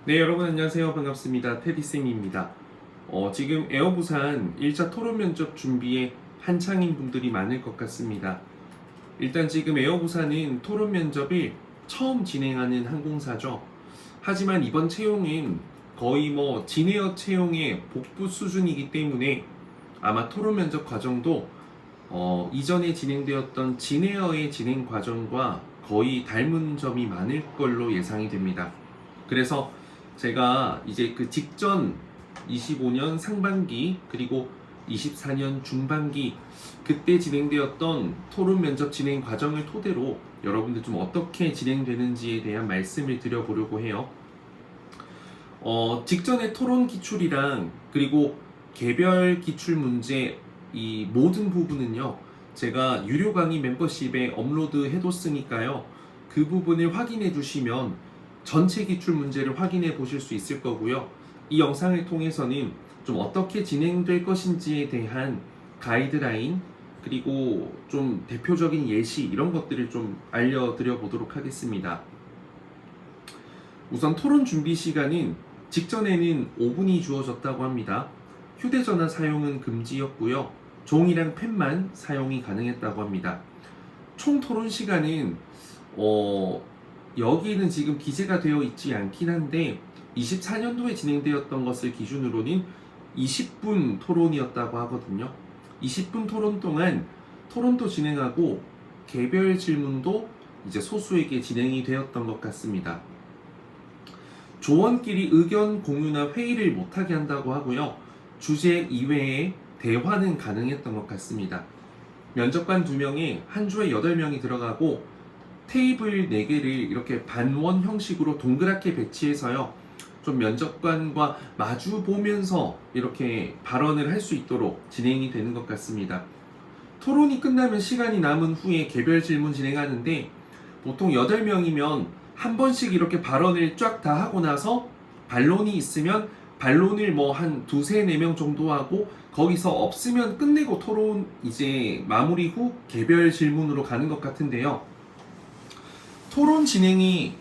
네, 여러분 안녕하세요. 반갑습니다. 테디쌤입니다. 지금 에어부산 1차 토론 면접 준비에 한창인 분들이 많을 것 같습니다. 일단 지금 에어부산은 토론 면접을 처음 진행하는 항공사죠. 하지만 이번 채용은 거의 진에어 채용의 복부 수준이기 때문에 아마 토론 면접 과정도 이전에 진행되었던 진에어의 진행 과정과 거의 닮은 점이 많을 걸로 예상이 됩니다. 그래서 제가 이제 그 직전 25년 상반기 그리고 24년 중반기 그때 진행되었던 토론 면접 진행 과정을 토대로 여러분들 좀 어떻게 진행되는지에 대한 말씀을 드려보려고 해요. 직전의 토론 기출이랑 그리고 개별 기출 문제 이 모든 부분은요, 제가 유료 강의 멤버십에 업로드 해뒀으니까요, 그 부분을 확인해 주시면 전체 기출 문제를 확인해 보실 수 있을 거고요. 이 영상을 통해서는 좀 어떻게 진행될 것인지에 대한 가이드라인 그리고 좀 대표적인 예시 이런 것들을 좀 알려드려 보도록 하겠습니다. 우선 토론 준비 시간은 직전에는 5분이 주어졌다고 합니다. 휴대전화 사용은 금지였고요. 종이랑 펜만 사용이 가능했다고 합니다. 총 토론 시간은 여기는 지금 기재가 되어 있지 않긴 한데 24년도에 진행되었던 것을 기준으로는 20분 토론이었다고 하거든요. 20분 토론 동안 토론도 진행하고 개별 질문도 이제 소수에게 진행이 되었던 것 같습니다. 조원끼리 의견 공유나 회의를 못하게 한다고 하고요. 주제 이외에 대화는 가능했던 것 같습니다. 면접관 2명에 한 주에 8명이 들어가고 테이블 4개를 이렇게 반원 형식으로 동그랗게 배치해서요. 좀 면접관과 마주 보면서 이렇게 발언을 할 수 있도록 진행이 되는 것 같습니다. 토론이 끝나면 시간이 남은 후에 개별 질문 진행하는데 보통 8명이면 한 번씩 이렇게 발언을 쫙 다 하고 나서 반론이 있으면 반론을 한 2, 3, 4명 정도 하고 거기서 없으면 끝내고 토론 이제 마무리 후 개별 질문으로 가는 것 같은데요. 토론 진행이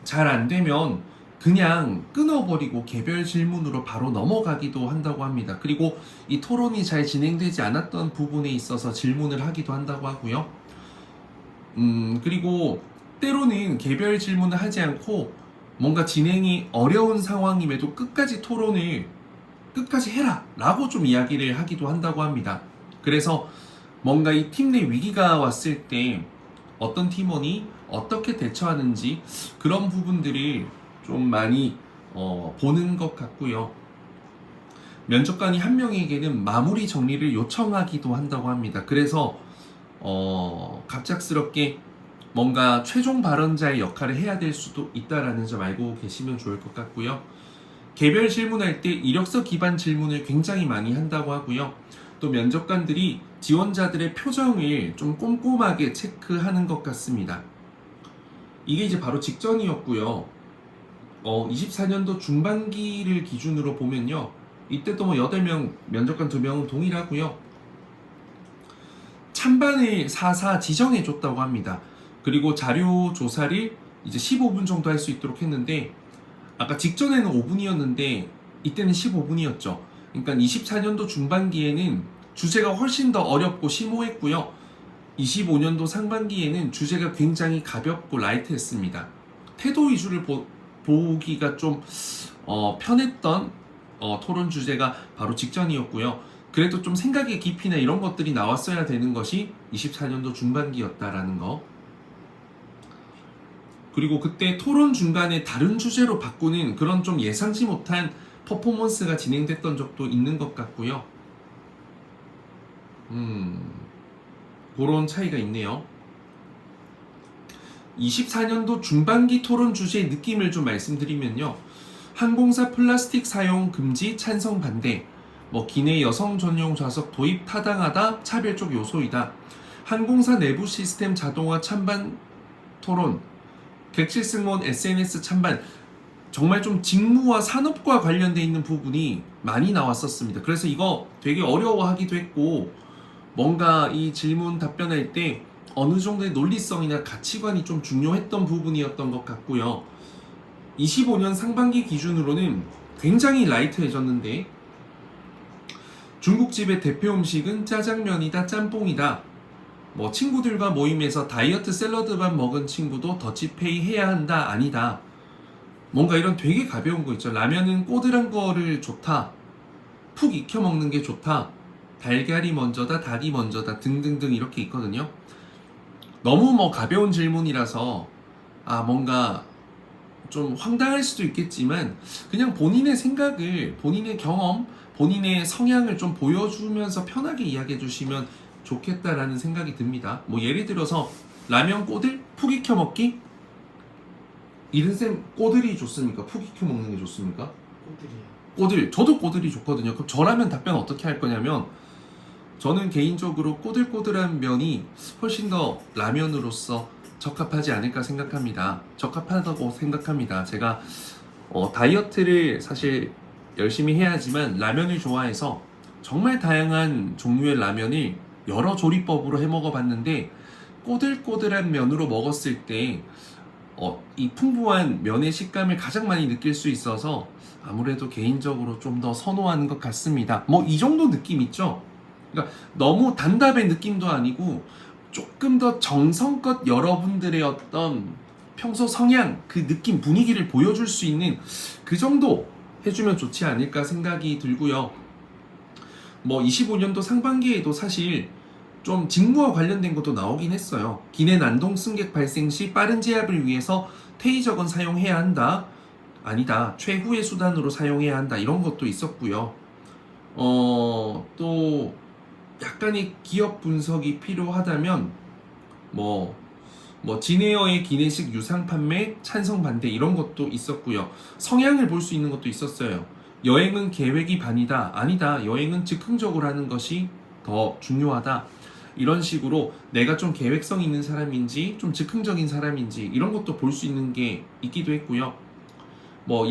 잘 안 되면 그냥 끊어버리고 개별 질문으로 바로 넘어가기도 한다고 합니다. 그리고 이 토론이 잘 진행되지 않았던 부분에 있어서 질문을 하기도 한다고 하고요. 그리고 때로는 개별 질문을 하지 않고 뭔가 진행이 어려운 상황임에도 끝까지 토론을 끝까지 해라 라고 좀 이야기를 하기도 한다고 합니다. 그래서 뭔가 이 팀 내 위기가 왔을 때 어떤 팀원이 어떻게 대처하는지 그런 부분들을 좀 많이 보는 것 같고요. 면접관이 한 명에게는 마무리 정리를 요청하기도 한다고 합니다. 그래서 갑작스럽게 뭔가 최종 발언자의 역할을 해야 될 수도 있다라는 점 알고 계시면 좋을 것 같고요. 개별 질문할 때 이력서 기반 질문을 굉장히 많이 한다고 하고요. 또 면접관들이 지원자들의 표정을 좀 꼼꼼하게 체크하는 것 같습니다. 이게 이제 바로 직전이었고요. 24년도 중반기를 기준으로 보면요. 이때도 8명, 면접관 2명은 동일하고요. 찬반을 4사 지정해줬다고 합니다. 그리고 자료 조사를 이제 15분 정도 할 수 있도록 했는데 아까 직전에는 5분이었는데 이때는 15분이었죠. 그러니까 24년도 중반기에는 주제가 훨씬 더 어렵고 심오했고요. 25년도 상반기에는 주제가 굉장히 가볍고 라이트했습니다. 태도 위주를 보기가 좀 편했던 토론 주제가 바로 직전이었고요. 그래도 좀 생각의 깊이나 이런 것들이 나왔어야 되는 것이 24년도 중반기였다라는 거. 그리고 그때 토론 중간에 다른 주제로 바꾸는 그런 좀 예상치 못한 퍼포먼스가 진행됐던 적도 있는 것 같고요. 그런 차이가 있네요. 24년도 중반기 토론 주제의 느낌을 좀 말씀드리면요. 항공사 플라스틱 사용 금지 찬성 반대, 기내 여성 전용 좌석 도입 타당하다 차별적 요소이다. 항공사 내부 시스템 자동화 찬반 토론, 객실 승무원 SNS 찬반, 정말 좀 직무와 산업과 관련돼 있는 부분이 많이 나왔었습니다. 그래서 이거 되게 어려워하기도 했고 뭔가 이 질문 답변할 때 어느 정도의 논리성이나 가치관이 좀 중요했던 부분이었던 것 같고요. 25년 상반기 기준으로는 굉장히 라이트해졌는데 중국집의 대표 음식은 짜장면이다, 짬뽕이다. 뭐 친구들과 모임에서 다이어트 샐러드만 먹은 친구도 더치페이 해야 한다, 아니다. 뭔가 이런 되게 가벼운 거 있죠. 라면은 꼬들한 거를 좋다. 푹 익혀 먹는 게 좋다. 달걀이 먼저다, 닭이 먼저다 등등등 이렇게 있거든요. 너무 뭐 가벼운 질문이라서 뭔가 좀 황당할 수도 있겠지만 그냥 본인의 생각을, 본인의 경험, 본인의 성향을 좀 보여주면서 편하게 이야기해 주시면 좋겠다라는 생각이 듭니다. 뭐 예를 들어서 라면 꼬들 푹 익혀 먹기? 이른쌤 꼬들이 좋습니까? 푹 익혀 먹는 게 좋습니까? 꼬들이요. 꼬들, 저도 꼬들이 좋거든요. 그럼 저라면 답변 어떻게 할 거냐면 저는 개인적으로 꼬들꼬들한 면이 훨씬 더 라면으로서 적합하지 않을까 생각합니다. 적합하다고 생각합니다. 제가 다이어트를 사실 열심히 해야 하지만 라면을 좋아해서 정말 다양한 종류의 라면을 여러 조리법으로 해 먹어봤는데 꼬들꼬들한 면으로 먹었을 때 이 풍부한 면의 식감을 가장 많이 느낄 수 있어서 아무래도 개인적으로 좀 더 선호하는 것 같습니다. 뭐 이 정도 느낌 있죠? 그러니까 너무 단답의 느낌도 아니고 조금 더 정성껏 여러분들의 어떤 평소 성향, 그 느낌, 분위기를 보여줄 수 있는 그 정도 해주면 좋지 않을까 생각이 들고요. 뭐 25년도 상반기에도 사실 좀 직무와 관련된 것도 나오긴 했어요. 기내 난동 승객 발생 시 빠른 제압을 위해서 테이저건 사용해야 한다. 아니다. 최후의 수단으로 사용해야 한다. 이런 것도 있었고요. 또 약간의 기업 분석이 필요하다면 뭐 진에어의 기내식 유상 판매 찬성 반대 이런 것도 있었고요. 성향을 볼 수 있는 것도 있었어요. 여행은 계획이 반이다. 아니다. 여행은 즉흥적으로 하는 것이 더 중요하다. 이런 식으로 내가 좀 계획성 있는 사람인지 좀 즉흥적인 사람인지 이런 것도 볼 수 있는 게 있기도 했고요. 뭐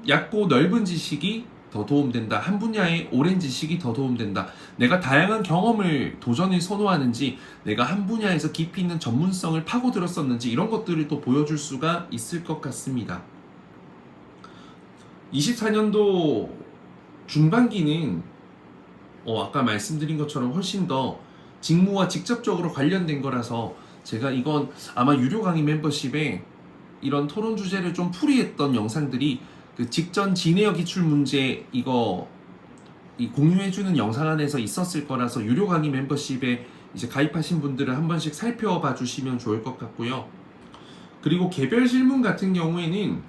얇고 넓은 지식이 더 도움된다. 한 분야의 오랜 지식이 더 도움된다. 내가 다양한 경험을, 도전을 선호하는지, 내가 한 분야에서 깊이 있는 전문성을 파고들었었는지 이런 것들을 또 보여줄 수가 있을 것 같습니다. 24년도 중반기는 아까 말씀드린 것처럼 훨씬 더 직무와 직접적으로 관련된 거라서 제가 이건 아마 유료 강의 멤버십에 이런 토론 주제를 좀 풀이했던 영상들이 그 직전 진에어 기출 문제 이거 공유해주는 영상 안에서 있었을 거라서 유료 강의 멤버십에 이제 가입하신 분들은 한 번씩 살펴봐 주시면 좋을 것 같고요. 그리고 개별 질문 같은 경우에는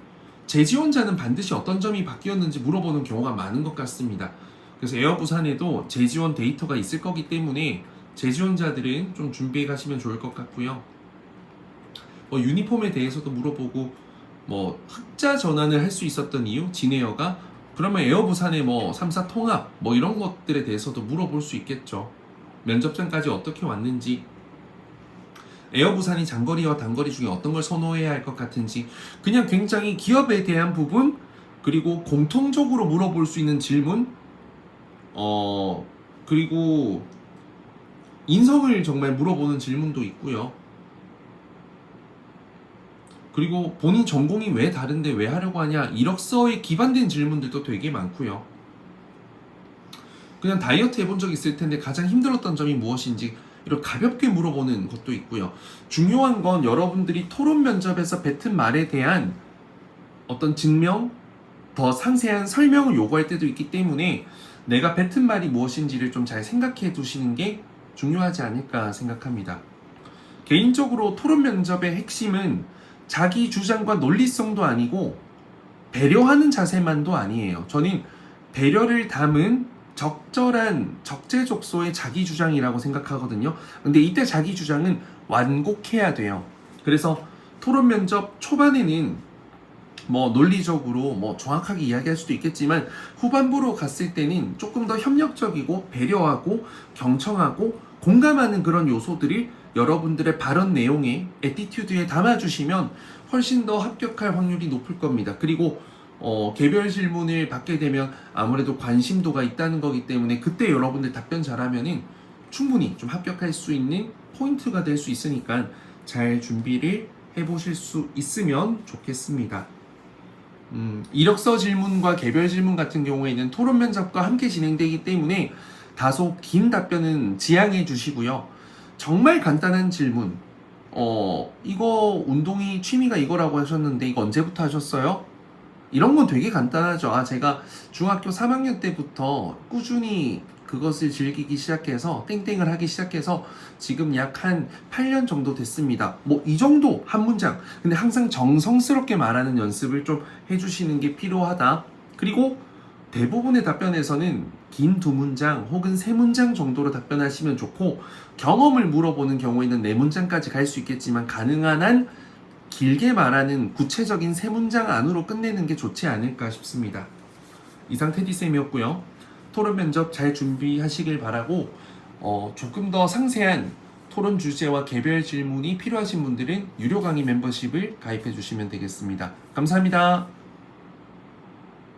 재지원자는 반드시 어떤 점이 바뀌었는지 물어보는 경우가 많은 것 같습니다. 그래서 에어부산에도 재지원 데이터가 있을 거기 때문에 재지원자들은 좀 준비해 가시면 좋을 것 같고요. 유니폼에 대해서도 물어보고 흑자 전환을 할 수 있었던 이유, 진에어가 그러면 에어부산의 3사 통합 이런 것들에 대해서도 물어볼 수 있겠죠. 면접장까지 어떻게 왔는지, 에어부산이 장거리와 단거리 중에 어떤 걸 선호해야 할 것 같은지, 그냥 굉장히 기업에 대한 부분, 그리고 공통적으로 물어볼 수 있는 질문, 그리고 인성을 정말 물어보는 질문도 있고요. 그리고 본인 전공이 왜 다른데 왜 하려고 하냐, 이력서에 기반된 질문들도 되게 많고요. 그냥 다이어트 해본 적 있을 텐데 가장 힘들었던 점이 무엇인지 이렇게 가볍게 물어보는 것도 있고요. 중요한 건 여러분들이 토론 면접에서 뱉은 말에 대한 어떤 증명, 더 상세한 설명을 요구할 때도 있기 때문에 내가 뱉은 말이 무엇인지를 좀 잘 생각해 두시는 게 중요하지 않을까 생각합니다. 개인적으로 토론 면접의 핵심은 자기 주장과 논리성도 아니고 배려하는 자세만도 아니에요. 저는 배려를 담은 적절한 적재적소의 자기 주장이라고 생각하거든요. 근데 이때 자기 주장은 완곡해야 돼요. 그래서 토론 면접 초반에는 논리적으로 정확하게 이야기할 수도 있겠지만 후반부로 갔을 때는 조금 더 협력적이고 배려하고 경청하고 공감하는 그런 요소들을 여러분들의 발언 내용에, 애티튜드에 담아주시면 훨씬 더 합격할 확률이 높을 겁니다. 그리고 개별 질문을 받게 되면 아무래도 관심도가 있다는 거기 때문에 그때 여러분들 답변 잘하면은 충분히 좀 합격할 수 있는 포인트가 될 수 있으니까 잘 준비를 해보실 수 있으면 좋겠습니다. 이력서 질문과 개별 질문 같은 경우에는 토론 면접과 함께 진행되기 때문에 다소 긴 답변은 지양해 주시고요. 정말 간단한 질문. 이거 운동이 취미가 이거라고 하셨는데 이거 언제부터 하셨어요? 이런 건 되게 간단하죠. 제가 중학교 3학년 때부터 꾸준히 그것을 즐기기 시작해서 땡땡을 하기 시작해서 지금 약 한 8년 정도 됐습니다. 뭐 이 정도 한 문장. 근데 항상 정성스럽게 말하는 연습을 좀 해주시는 게 필요하다. 그리고 대부분의 답변에서는 긴 2문장 혹은 3문장 정도로 답변하시면 좋고, 경험을 물어보는 경우에는 4문장까지 갈 수 있겠지만 가능한 한 길게 말하는 구체적인 3문장 안으로 끝내는 게 좋지 않을까 싶습니다. 이상 테디쌤이었고요. 토론 면접 잘 준비하시길 바라고, 조금 더 상세한 토론 주제와 개별 질문이 필요하신 분들은 유료 강의 멤버십을 가입해 주시면 되겠습니다. 감사합니다.